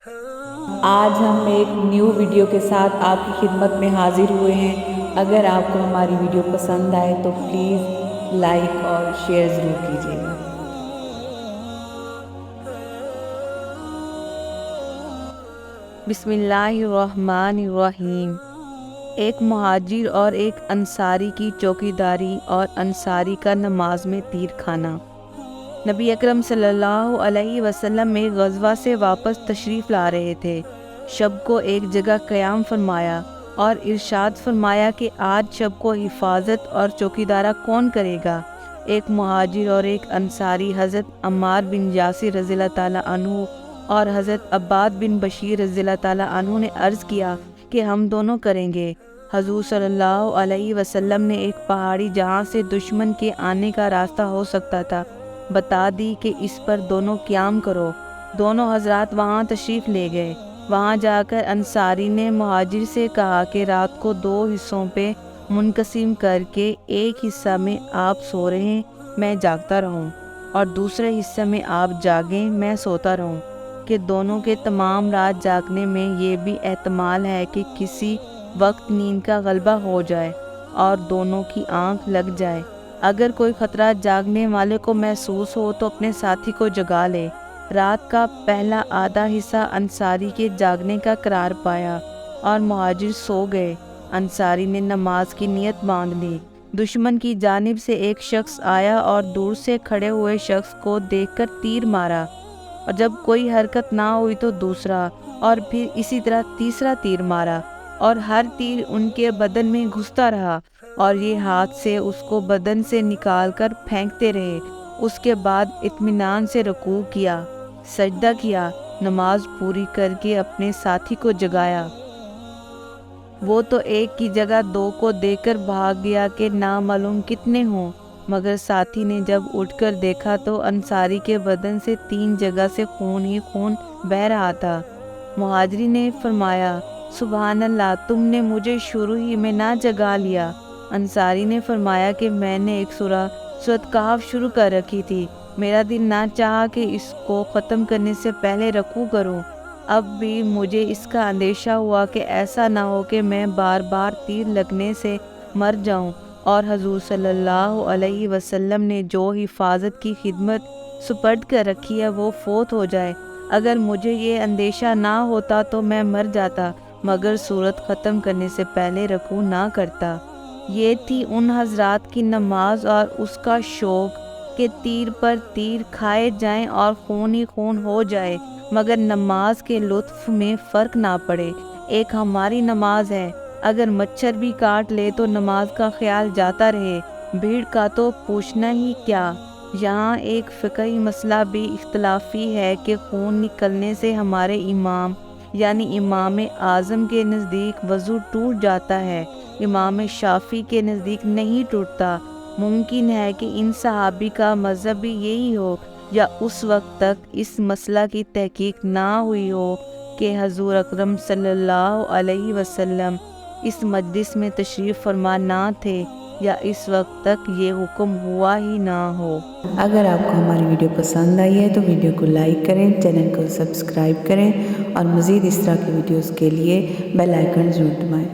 آج ہم ایک نیو ویڈیو کے ساتھ آپ کی خدمت میں حاضر ہوئے ہیں۔ اگر آپ کو ہماری ویڈیو پسند آئے تو پلیز لائک اور شیئر ضرور کیجیے گا۔ بسم اللہ الرحمن الرحیم۔ ایک مہاجر اور ایک انصاری کی چوکیداری اور انصاری کا نماز میں تیر کھانا۔ نبی اکرم صلی اللہ علیہ وسلم ایک غزوہ سے واپس تشریف لا رہے تھے۔ شب کو ایک جگہ قیام فرمایا اور ارشاد فرمایا کہ آج شب کو حفاظت اور چوکیدارہ کون کرے گا؟ ایک مہاجر اور ایک انصاری حضرت عمار بن یاسر رضی اللہ تعالیٰ عنہ اور حضرت عباد بن بشیر رضی اللہ تعالیٰ عنہ نے عرض کیا کہ ہم دونوں کریں گے۔ حضور صلی اللہ علیہ وسلم نے ایک پہاڑی جہاں سے دشمن کے آنے کا راستہ ہو سکتا تھا بتا دی کہ اس پر دونوں قیام کرو۔ دونوں حضرات وہاں تشریف لے گئے۔ وہاں جا کر انصاری نے مہاجر سے کہا کہ رات کو 2 حصوں پہ منقسم کر کے ایک حصہ میں آپ سو رہیں میں جاگتا رہوں اور دوسرے حصے میں آپ جاگیں میں سوتا رہوں، کہ دونوں کے تمام رات جاگنے میں یہ بھی احتمال ہے کہ کسی وقت نیند کا غلبہ ہو جائے اور دونوں کی آنکھ لگ جائے۔ اگر کوئی خطرہ جاگنے والے کو محسوس ہو تو اپنے ساتھی کو جگا لے۔ رات کا پہلا آدھا حصہ انصاری کے جاگنے کا قرار پایا اور مہاجر سو گئے۔ انصاری نے نماز کی نیت باندھ لی۔ دشمن کی جانب سے ایک شخص آیا اور دور سے کھڑے ہوئے شخص کو دیکھ کر تیر مارا، اور جب کوئی حرکت نہ ہوئی تو دوسرا اور پھر اسی طرح تیسرا تیر مارا، اور ہر تیر ان کے بدن میں گھستا رہا اور یہ ہاتھ سے اس کو بدن سے نکال کر پھینکتے رہے۔ اس کے بعد اطمینان سے رکوع کیا، سجدہ کیا، نماز پوری کر کے اپنے ساتھی کو جگایا۔ وہ تو ایک کی جگہ 2 کو دیکھ کر بھاگ گیا کہ نامعلوم کتنے ہوں، مگر ساتھی نے جب اٹھ کر دیکھا تو انصاری کے بدن سے 3 جگہ سے خون ہی خون بہہ رہا تھا۔ مہاجری نے فرمایا سبحان اللہ، تم نے مجھے شروع ہی میں نہ جگا لیا۔ انصاری نے فرمایا کہ میں نے ایک سورۃ کہف شروع کر رکھی تھی، میرا دل نہ چاہا کہ اس کو ختم کرنے سے پہلے رکوع کروں۔ اب بھی مجھے اس کا اندیشہ ہوا کہ ایسا نہ ہو کہ میں بار بار تیر لگنے سے مر جاؤں اور حضور صلی اللہ علیہ وسلم نے جو حفاظت کی خدمت سپرد کر رکھی ہے وہ فوت ہو جائے۔ اگر مجھے یہ اندیشہ نہ ہوتا تو میں مر جاتا، مگر سورت ختم کرنے سے پہلے رکوع نہ کرتا۔ یہ تھی ان حضرات کی نماز اور اس کا شوق کہ تیر پر تیر کھائے جائیں اور خون ہی خون ہو جائے، مگر نماز کے لطف میں فرق نہ پڑے۔ ایک ہماری نماز ہے، اگر مچھر بھی کاٹ لے تو نماز کا خیال جاتا رہے، بھیڑ کا تو پوچھنا ہی کیا۔ یہاں ایک فقہی مسئلہ بھی اختلافی ہے کہ خون نکلنے سے ہمارے امام یعنی امام اعظم کے نزدیک وضو ٹوٹ جاتا ہے، امام شافعی کے نزدیک نہیں ٹوٹتا۔ ممکن ہے کہ ان صحابی کا مذہب بھی یہی ہو، یا اس وقت تک اس مسئلہ کی تحقیق نہ ہوئی ہو کہ حضور اکرم صلی اللہ علیہ وسلم اس مجلس میں تشریف فرما نہ تھے، یا اس وقت تک یہ حکم ہوا ہی نہ ہو۔ اگر آپ کو ہماری ویڈیو پسند آئی ہے تو ویڈیو کو لائک کریں، چینل کو سبسکرائب کریں اور مزید اس طرح کی ویڈیوز کے لیے بیل آئیکن ضرور دبائیں۔